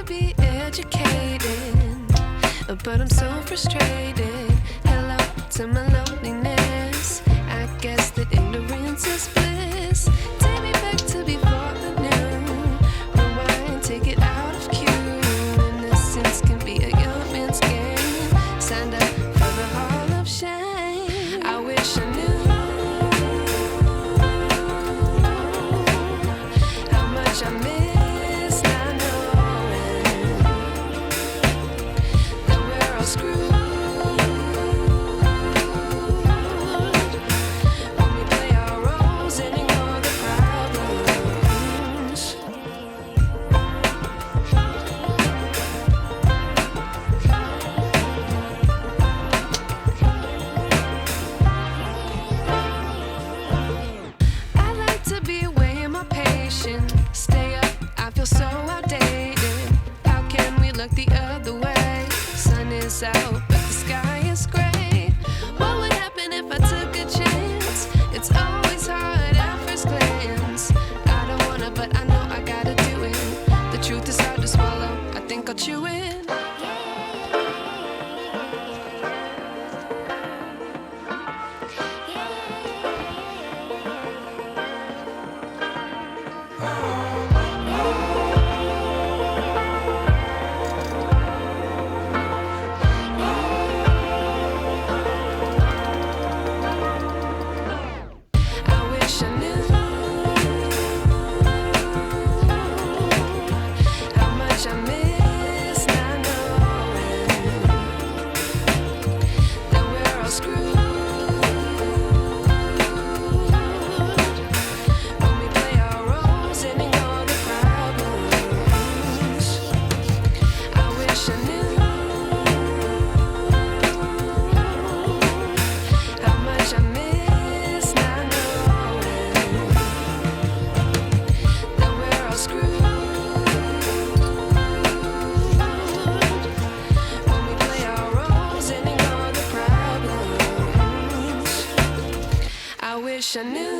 to be educated, but I'm so frustrated. Hello to my loneliness. I guess that ignorance is bliss. Take me back to before the new. Rewind, take it out of cue. Innocence can be a young man's game. Signed up for the hall of shame. I wish I knew how much I miss not knowing that we're all screwed. Stay up, I feel so outdated. How can we look the other way? Sun is out, but the sky is gray. What would happen if I took a chance? It's always hard at first glance. I don't wanna, but I know I gotta do it. The truth is hard to swallow, I think I'll chew it. I wish I knew